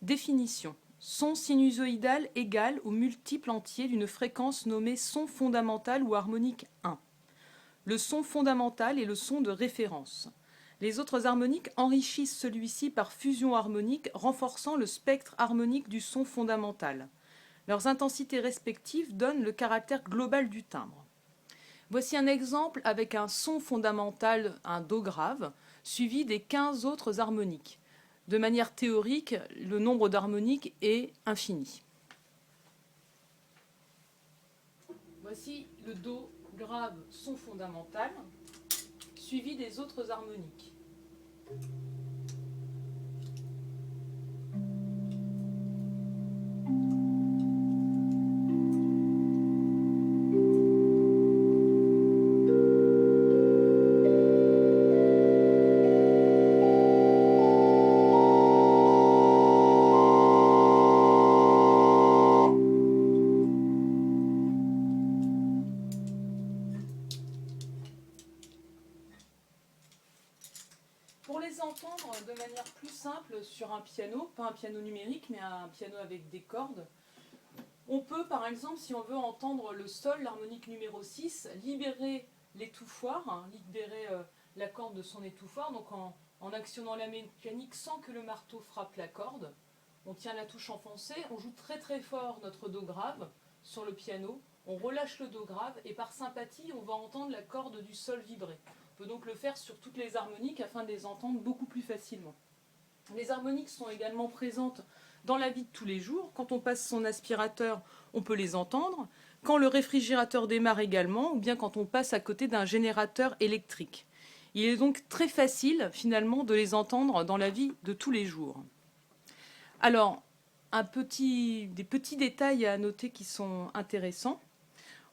Définition. Son sinusoïdal égal au multiple entier d'une fréquence nommée son fondamental ou harmonique 1. Le son fondamental est le son de référence. Les autres harmoniques enrichissent celui-ci par fusion harmonique, renforçant le spectre harmonique du son fondamental. Leurs intensités respectives donnent le caractère global du timbre. Voici un exemple avec un son fondamental, un Do grave, suivi des 15 autres harmoniques. De manière théorique, le nombre d'harmoniques est infini. Voici le Do grave son fondamental, suivi des autres harmoniques. Pour les entendre de manière plus simple sur un piano, pas un piano numérique, mais un piano avec des cordes, on peut par exemple, si on veut entendre le sol, l'harmonique numéro 6, libérer l'étouffoir, libérer la corde de son étouffoir, donc en actionnant la mécanique sans que le marteau frappe la corde. On tient la touche enfoncée, on joue très très fort notre Do grave sur le piano, on relâche le Do grave et par sympathie on va entendre la corde du sol vibrer. On peut donc le faire sur toutes les harmoniques afin de les entendre beaucoup plus facilement. Les harmoniques sont également présentes dans la vie de tous les jours. Quand on passe son aspirateur, on peut les entendre. Quand le réfrigérateur démarre également, ou bien quand on passe à côté d'un générateur électrique. Il est donc très facile finalement de les entendre dans la vie de tous les jours. Alors, des petits détails à noter qui sont intéressants.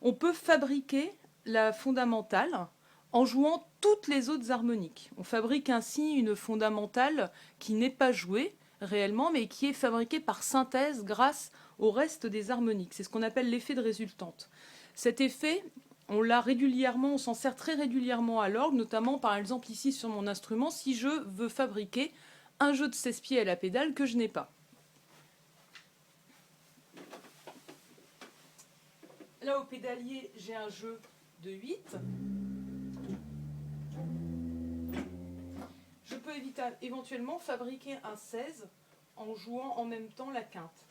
On peut fabriquer la fondamentale en jouant toutes les autres harmoniques. On fabrique ainsi une fondamentale qui n'est pas jouée réellement, mais qui est fabriquée par synthèse grâce au reste des harmoniques. C'est ce qu'on appelle l'effet de résultante. Cet effet, on l'a régulièrement, on s'en sert très régulièrement à l'orgue, notamment par exemple ici sur mon instrument, si je veux fabriquer un jeu de 16 pieds à la pédale que je n'ai pas. Là, au pédalier, j'ai un jeu de 8. Je peux éventuellement fabriquer un 16 en jouant en même temps la quinte.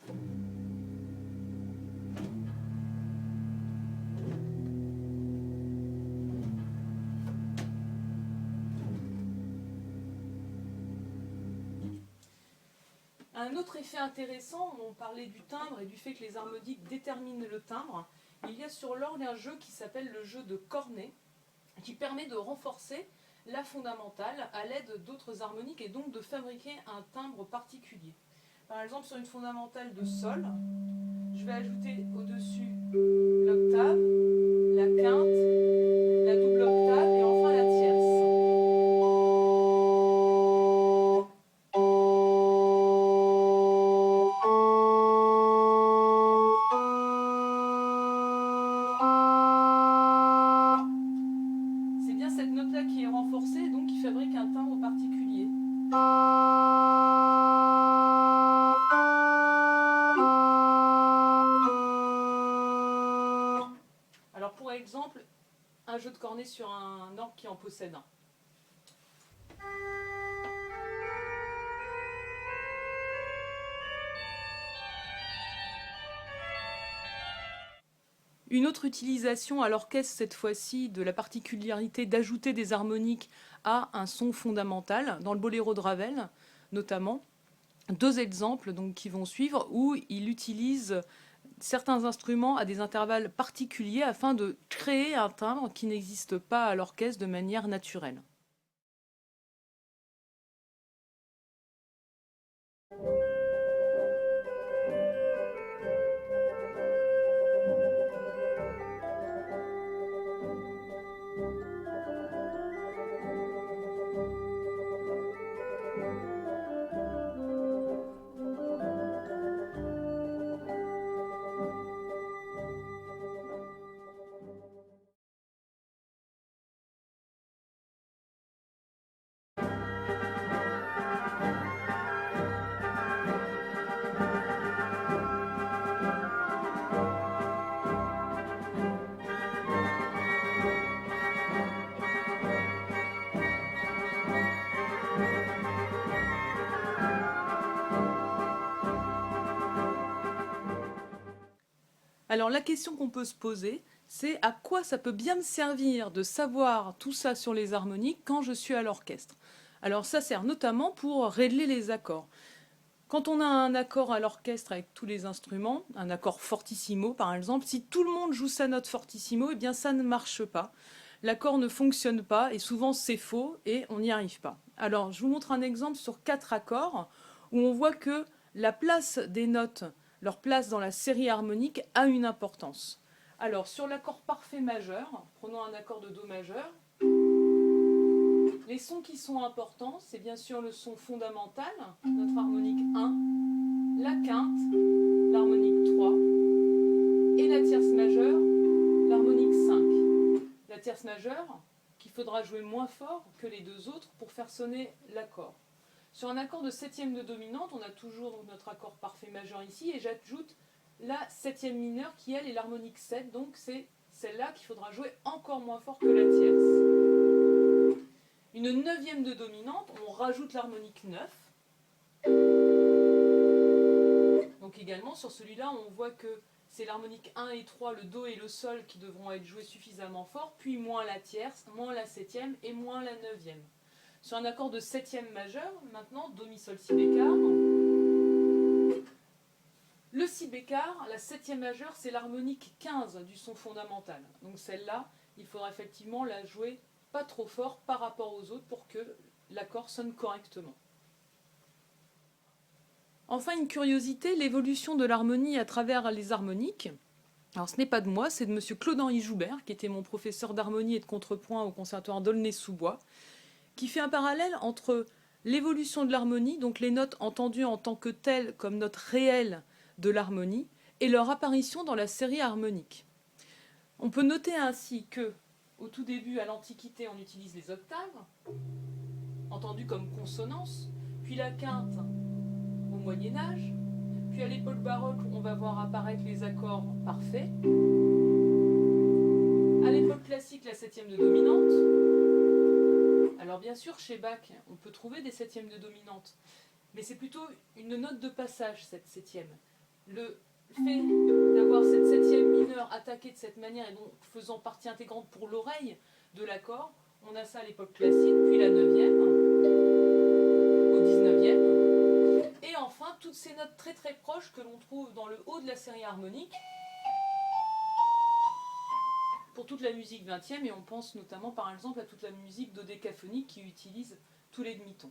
Un autre effet intéressant, on parlait du timbre et du fait que les harmoniques déterminent le timbre. Il y a sur l'orgue un jeu qui s'appelle le jeu de cornet, qui permet de renforcer la fondamentale à l'aide d'autres harmoniques et donc de fabriquer un timbre particulier. Par exemple, sur une fondamentale de sol, je vais ajouter au-dessus l'octave, la quinte, la double octave et enfin la tierce. C'est bien cette note-là qui est renforcée, donc qui fabrique un timbre particulier. Alors pour exemple, un jeu de cornet sur un orgue qui en possède un. Une autre utilisation à l'orchestre, cette fois-ci, de la particularité d'ajouter des harmoniques à un son fondamental, dans le boléro de Ravel notamment. Deux exemples donc, qui vont suivre où il utilise certains instruments à des intervalles particuliers afin de créer un timbre qui n'existe pas à l'orchestre de manière naturelle. Alors la question qu'on peut se poser, c'est à quoi ça peut bien me servir de savoir tout ça sur les harmoniques quand je suis à l'orchestre. Alors ça sert notamment pour régler les accords. Quand on a un accord à l'orchestre avec tous les instruments, un accord fortissimo par exemple, si tout le monde joue sa note fortissimo, eh bien ça ne marche pas. L'accord ne fonctionne pas et souvent c'est faux et on n'y arrive pas. Alors je vous montre un exemple sur 4 accords où on voit que la place des notes, leur place dans la série harmonique a une importance. Alors sur l'accord parfait majeur, prenons un accord de Do majeur. Les sons qui sont importants, c'est bien sûr le son fondamental, notre harmonique 1, la quinte, l'harmonique 3, et la tierce majeure, l'harmonique 5. La tierce majeure, qu'il faudra jouer moins fort que les deux autres pour faire sonner l'accord. Sur un accord de septième de dominante, on a toujours notre accord parfait majeur ici, et j'ajoute la septième mineure qui elle est l'harmonique 7, donc c'est celle-là qu'il faudra jouer encore moins fort que la tierce. Une neuvième de dominante, on rajoute l'harmonique 9. Donc également sur celui-là, on voit que c'est l'harmonique 1 et 3, le Do et le Sol qui devront être joués suffisamment fort, puis moins la tierce, moins la septième et moins la neuvième. Sur un accord de septième majeur, maintenant, Do, Mi, Sol, Si bécard. Le Si bécard, la septième majeure, c'est l'harmonique 15 du son fondamental. Donc celle-là, il faudra effectivement la jouer pas trop fort par rapport aux autres pour que l'accord sonne correctement. Enfin, une curiosité, l'évolution de l'harmonie à travers les harmoniques. Alors ce n'est pas de moi, c'est de M. Claude-Henri Joubert, qui était mon professeur d'harmonie et de contrepoint au conservatoire d'Aulnay-sous-Bois, qui fait un parallèle entre l'évolution de l'harmonie, donc les notes entendues en tant que telles comme notes réelles de l'harmonie, et leur apparition dans la série harmonique. On peut noter ainsi que, au tout début, à l'Antiquité, on utilise les octaves, entendues comme consonances, puis la quinte au Moyen-Âge, puis à l'époque baroque, on va voir apparaître les accords parfaits. À l'époque classique, la septième de dominante. Alors bien sûr, chez Bach, on peut trouver des septièmes de dominante, mais c'est plutôt une note de passage, cette septième. Le fait d'avoir cette septième mineure attaquée de cette manière et donc faisant partie intégrante pour l'oreille de l'accord, on a ça à l'époque classique, puis la neuvième, au 19e, et enfin toutes ces notes très très proches que l'on trouve dans le haut de la série harmonique, pour toute la musique 20e, et on pense notamment par exemple à toute la musique dodécaphonique qui utilise tous les demi-tons.